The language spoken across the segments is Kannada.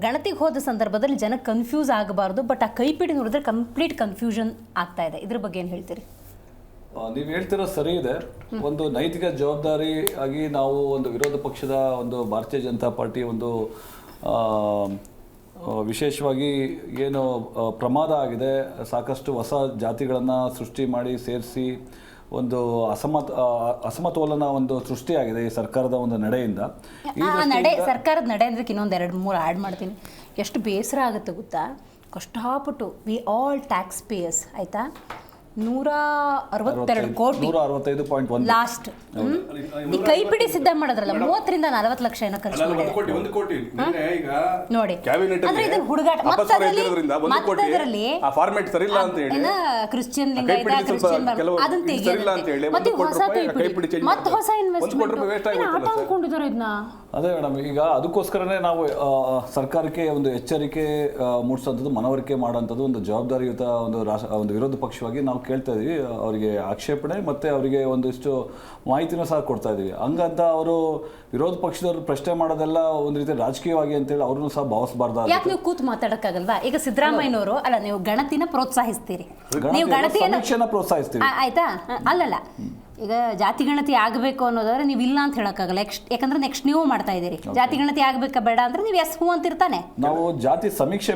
ಗಣತಿಗೆ ಹೋದ ಸಂದರ್ಭದಲ್ಲಿ ಜನ ಕನ್ಫ್ಯೂಸ್ ಆಗಬಾರ್ದು, ಬಟ್ ಆ ಕೈಪಿಡಿ ನೋಡಿದ್ರೆ ಕಂಪ್ಲೀಟ್ ಕನ್ಫ್ಯೂಷನ್ ಆಗ್ತಾ ಇದೆ. ಇದ್ರ ಬಗ್ಗೆ ಏನು ಹೇಳ್ತೀರಿ? ನೀವು ಹೇಳ್ತಿರೋ ಸರಿ ಇದೆ. ಒಂದು ನೈತಿಕ ಜವಾಬ್ದಾರಿ ಆಗಿ ನಾವು ಒಂದು ವಿರೋಧ ಪಕ್ಷದ ಒಂದು ಭಾರತೀಯ ಜನತಾ ಪಾರ್ಟಿ ಒಂದು ವಿಶೇಷವಾಗಿ ಏನು ಪ್ರಮಾದ ಆಗಿದೆ, ಸಾಕಷ್ಟು ಹೊಸ ಜಾತಿಗಳನ್ನು ಸೃಷ್ಟಿ ಮಾಡಿ ಸೇರಿಸಿ ಒಂದು ಅಸಮತೋಲನ ಒಂದು ಸೃಷ್ಟಿಯಾಗಿದೆ ಈ ಸರ್ಕಾರದ ಒಂದು ನಡೆಯಿಂದ. ಸರ್ಕಾರದ ನಡೆ ಅಂದ್ರೆ ಇನ್ನೊಂದು 2-3 ಆ್ಯಡ್ ಮಾಡ್ತೀನಿ. ಎಷ್ಟು ಬೇಸರ ಆಗುತ್ತೆ ಗೊತ್ತಾ? ಕಷ್ಟಪಟ್ಟು ವಿ ಆಲ್ ಟ್ಯಾಕ್ಸ್ ಪೇಯರ್ಸ್, ಆಯ್ತಾ, 162 ಕೋಟಿ ಲಾಸ್ಟ್ ಈ ಕೈಪಿಡಿ ಸಿದ್ಧ ಮಾಡೋದ್ರಲ್ಲ 30 ರಿಂದ 40 ಲಕ್ಷ ಏನೋ ಖರ್ಚು ನೋಡಿ. ಅಂದ್ರೆ ಇದು ಹುಡುಗಾಟ. ಕ್ರಿಶ್ಚಿಯನ್ ಲಿಂಗಾಯತ, ಕ್ರಿಶ್ಚಿಯನ್ ಅದನ್ನ ತೆಗೆದು ಮತ್ತೆ ಹೊಸ ಕೈಪಿಡಿ ಮತ್ತೆ ಹೊಸ ಇನ್ವೆಸ್ಟ್ಮೆಂಟ್ ಆಟ ಅನ್ಕೊಂಡಿದ್ದಾರೆ ಇದನ್ನ. ಅದೇ ಮೇಡಮ್, ಈಗ ಅದಕ್ಕೋಸ್ಕರನೇ ನಾವು ಸರ್ಕಾರಕ್ಕೆ ಒಂದು ಎಚ್ಚರಿಕೆ ಮೂಡಿಸೋಂಥದ್ದು, ಮನವರಿಕೆ ಮಾಡೋಂಥದ್ದು ಒಂದು ಜವಾಬ್ದಾರಿಯುತ ಒಂದು ವಿರೋಧ ಪಕ್ಷವಾಗಿ ನಾವು ಕೇಳ್ತಾ ಇದೀವಿ. ಅವರಿಗೆ ಆಕ್ಷೇಪಣೆ ಮತ್ತೆ ಅವರಿಗೆ ಒಂದಿಷ್ಟು ಮಾಹಿತಿನೂ ಸಹ ಕೊಡ್ತಾ ಇದೀವಿ. ಹಂಗಂತ ಅವರು ವಿರೋಧ ಪಕ್ಷದವರು ಪ್ರಶ್ನೆ ಮಾಡೋದೆಲ್ಲ ಒಂದು ರೀತಿ ರಾಜಕೀಯವಾಗಿ ಅಂತೇಳಿ ಅವ್ರನ್ನೂ ಸಹ ಭಾವಿಸಬಾರ್ದು. ಯಾಕೆ ನೀವು ಕೂತು ಮಾತಾಡಕ್ಕಾಗಲ್ವಾ? ಈಗ ಸಿದ್ದರಾಮಯ್ಯನವರು ಅಲ್ಲ, ನೀವು ಗಣತಿನ ಪ್ರೋತ್ಸಾಹಿಸ್ತೀರಿ, ನೀವು ಗಣತಿಯನ್ನ ಪ್ರೋತ್ಸಾಹಿಸ್ತೀರಿ, ಆಯ್ತಾ? ಅಲ್ಲಲ್ಲ, ಈಗ ಜಾತಿ ಗಣತಿ ಆಗಬೇಕು ಅನ್ನೋದಾದ್ರೆ ನೀವು ಇಲ್ಲ ಅಂತ ಹೇಳಕ್ಕಾಗಲ್ಲ. ಯಾಕಂದ್ರೆ ನೆಕ್ಸ್ಟ್ ನೀವು ಮಾಡ್ತಾ ಇದ್ದೀರಿ. ಜಾತಿ ಗಣತಿ ಆಗಬೇಕಾ ಬೇಡ ಅಂದ್ರೆ ನೀವು ಎಸ್ ಹೂ ಅಂತಿರ್ತಾನೆ. ನಾವು ಜಾತಿ ಸಮೀಕ್ಷೆ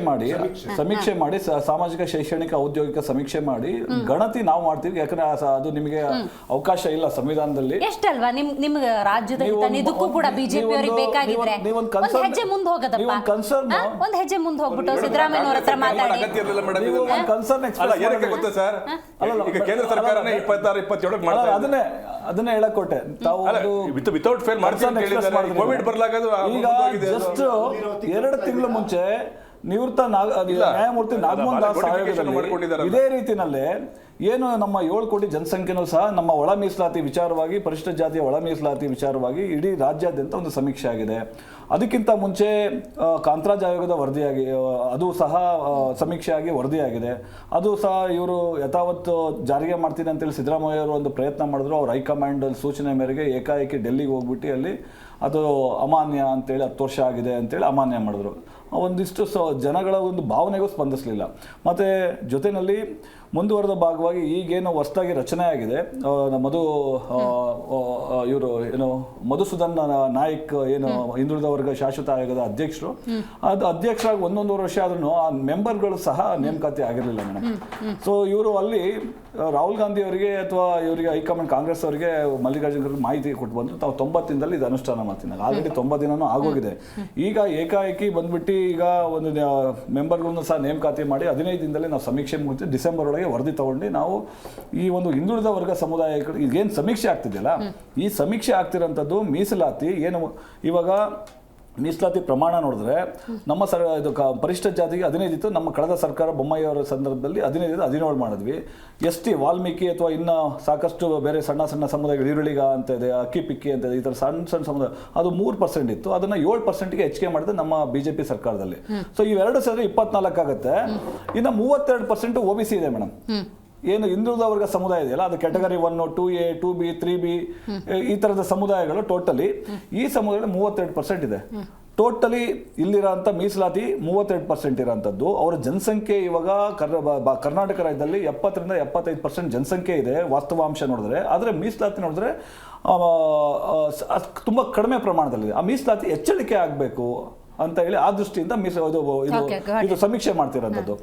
ಮಾಡಿ ಸಾಮಾಜಿಕ ಶೈಕ್ಷಣಿಕ ಔದ್ಯೋಗಿಕ ಸಮೀಕ್ಷೆ ಮಾಡಿ ಗಣತಿ ನಾವು ಮಾಡ್ತೀವಿ. ಯಾಕಂದ್ರೆ ಅದು ನಿಮಗೆ ಅವಕಾಶ ಇಲ್ಲ ಸಂವಿಧಾನದಲ್ಲಿ. ಎಷ್ಟಲ್ವಾ ನಿಮ್ಗೆ ರಾಜ್ಯದ ಇದಕ್ಕೂ ಕೂಡ ಬಿಜೆಪಿ ಅವರಿಗೆ ಬೇಕಾಗಿದ್ರೆ ಒಂದು ಹೆಜ್ಜೆ ಮುಂದೆ ಹೋಗೋದಪ್ಪ, ಒಂದು ಹೆಜ್ಜೆ ಮುಂದೆ ಹೋಗ್ಬಿಟ್ಟು ಸಿದ್ದರಾಮಯ್ಯ ಅವ್ರ ಹತ್ರ ಮಾತಾಡಿ. ಅದನ್ನೇ ಹೇಳಕೊಟ್ಟೆ. ಜಸ್ಟ್ 2 ತಿಂಗಳು ಮುಂಚೆ ನಿವೃತ್ತ ನ್ಯಾಯಮೂರ್ತಿ ನಾಗಮೋಹನ್ ದಾಸ್ ಆಯೋಗದಲ್ಲಿ ಇದೇ ರೀತಿನಲ್ಲೇ ಏನು ನಮ್ಮ 7 ಕೋಟಿ ಜನಸಂಖ್ಯೆನೂ ಸಹ ನಮ್ಮ ಒಳ ಮೀಸಲಾತಿ ವಿಚಾರವಾಗಿ, ಪರಿಶಿಷ್ಟ ಜಾತಿಯ ಒಳ ಮೀಸಲಾತಿ ವಿಚಾರವಾಗಿ ಇಡೀ ರಾಜ್ಯಾದ್ಯಂತ ಒಂದು ಸಮೀಕ್ಷೆ ಆಗಿದೆ. ಅದಕ್ಕಿಂತ ಮುಂಚೆ ಕಾಂತರಾಜ್ ಆಯೋಗದ ವರದಿಯಾಗಿ ಅದು ಸಹ ಸಮೀಕ್ಷೆ ಆಗಿ ವರದಿಯಾಗಿದೆ. ಅದು ಸಹ ಇವರು ಯಥಾವತ್ತು ಜಾರಿಗೆ ಮಾಡ್ತೀನಿ ಅಂತೇಳಿ ಸಿದ್ದರಾಮಯ್ಯ ಅವರು ಒಂದು ಪ್ರಯತ್ನ ಮಾಡಿದ್ರು. ಅವ್ರ ಹೈಕಮಾಂಡ್ ಸೂಚನೆ ಮೇರೆಗೆ ಏಕಾಏಕಿ ಡೆಲ್ಲಿಗೆ ಹೋಗ್ಬಿಟ್ಟು ಅಲ್ಲಿ ಅದು ಅಮಾನ್ಯ ಅಂತೇಳಿ 10 ವರ್ಷ ಆಗಿದೆ ಅಂತೇಳಿ ಅಮಾನ್ಯ ಮಾಡಿದ್ರು. ಒಂದಿಷ್ಟು ಜನಗಳ ಒಂದು ಭಾವನೆಗೂ ಸ್ಪಂದಿಸಲಿಲ್ಲ. ಮತ್ತು ಜೊತೆಯಲ್ಲಿ ಮುಂದುವರೆದ ಭಾಗವಾಗಿ ಈಗೇನು ಹೊಸದಾಗಿ ರಚನೆ ಆಗಿದೆ, ಮಧುಸೂದನ್ ನಾಯಕ್ ಏನು ಹಿಂದುಳಿದ ವರ್ಗ ಶಾಶ್ವತ ಆಯೋಗದ ಅಧ್ಯಕ್ಷರು, ಅದು ಅಧ್ಯಕ್ಷರಾಗಿ 1.5 ವರ್ಷ ಆದ್ರೂ ಆ ಮೆಂಬರ್ಗಳು ಸಹ ನೇಮಕಾತಿ ಆಗಿರಲಿಲ್ಲ ಮೇಡಮ್. ಸೊ ಇವರು ಅಲ್ಲಿ ರಾಹುಲ್ ಗಾಂಧಿ ಅವರಿಗೆ ಅಥವಾ ಇವರಿಗೆ ಹೈಕಮಾಂಡ್ ಕಾಂಗ್ರೆಸ್ ಅವರಿಗೆ ಮಲ್ಲಿಕಾರ್ಜುನ ಮಾಹಿತಿ ಕೊಟ್ಟು ಬಂದ್ರು, ತಾವು 90 ದಿನದಲ್ಲಿ ಇದು ಅನುಷ್ಠಾನ ಮಾಡ್ತೀನಿ. ಆಲ್ರೆಡಿ 90 ದಿನನೂ ಆಗೋಗಿದೆ. ಈಗ ಏಕಾಏಕಿ ಬಂದ್ಬಿಟ್ಟು ಈಗ ಒಂದು ಮೆಂಬರ್ಗಳನ್ನು ಸಹ ನೇಮಕಾತಿ ಮಾಡಿ 15 ದಿನದಲ್ಲಿ ನಾವು ಸಮೀಕ್ಷೆ ಮುಗಿಸಿ ಡಿಸೆಂಬರ್ ಒಳಗೆ ವರದಿ ತಗೊಂಡು ನಾವು ಈ ಒಂದು ಹಿಂದುಳಿದ ವರ್ಗ ಸಮುದಾಯಗಳು ಈಗೇನು ಸಮೀಕ್ಷೆ ಆಗ್ತಿದೆಯಲ್ಲ, ಈ ಸಮೀಕ್ಷೆ ಆಗ್ತಿರೋಂಥದ್ದು ಮೀಸಲಾತಿ ಏನು ಇವಾಗ ಮೀಸಲಾತಿ ಪ್ರಮಾಣ ನೋಡಿದ್ರೆ ನಮ್ಮ ಇದು ಪರಿಶಿಷ್ಟ ಜಾತಿಗೆ 15 ಇತ್ತು. ನಮ್ಮ ಕಳೆದ ಸರ್ಕಾರ ಬೊಮ್ಮಾಯಿ ಅವರ ಸಂದರ್ಭದಲ್ಲಿ 15 17 ಮಾಡಿದ್ವಿ. ST ವಾಲ್ಮೀಕಿ ಅಥವಾ ಇನ್ನು ಸಾಕಷ್ಟು ಬೇರೆ ಸಣ್ಣ ಸಣ್ಣ ಸಮುದಾಯಗಳು, ಈರುಳ್ಳಿಗ ಅಂತ ಇದೆ, ಅಕ್ಕಿ ಪಿಕ್ಕಿ ಅಂತ ಇದೆ, ಈ ಥರ ಸಣ್ಣ ಸಣ್ಣ ಸಮುದಾಯ ಅದು 3% ಇತ್ತು. ಅದನ್ನು 7%ಗೆ ಹೆಚ್ಚಿಗೆ ಮಾಡಿದೆ ನಮ್ಮ BJP ಸರ್ಕಾರದಲ್ಲಿ. ಸೊ ಇವೆರಡು ಸೇರಿ 24 ಆಗುತ್ತೆ. ಇನ್ನು 32% OBC ಇದೆ ಮೇಡಮ್. ಏನು ಹಿಂದುಳಿದ ವರ್ಗ ಸಮುದಾಯ ಇದೆಯಲ್ಲ, ಅದು ಕ್ಯಾಟಗರಿ 1, 2A, 2B, 3B ಈ ಥರದ ಸಮುದಾಯಗಳು ಟೋಟಲಿ ಈ ಸಮುದಾಯದಲ್ಲಿ 32% ಇದೆ. ಟೋಟಲಿ ಇಲ್ಲಿರೋಂಥ ಮೀಸಲಾತಿ 32% ಇರೋಂಥದ್ದು. ಅವರ ಜನಸಂಖ್ಯೆ ಇವಾಗ ಕರ್ನಾಟಕ ರಾಜ್ಯದಲ್ಲಿ 70 ರಿಂದ 75% ಜನಸಂಖ್ಯೆ ಇದೆ ವಾಸ್ತವಾಂಶ ನೋಡಿದ್ರೆ. ಆದರೆ ಮೀಸಲಾತಿ ನೋಡಿದ್ರೆ ತುಂಬ ಕಡಿಮೆ ಪ್ರಮಾಣದಲ್ಲಿದೆ. ಆ ಮೀಸಲಾತಿ ಹೆಚ್ಚಳಿಕೆ ಆಗಬೇಕು ಅಂತ ಹೇಳಿ ಆ ದೃಷ್ಟಿಯಿಂದ ಇದು ಸಮೀಕ್ಷೆ ಮಾಡ್ತಿರೋಂಥದ್ದು.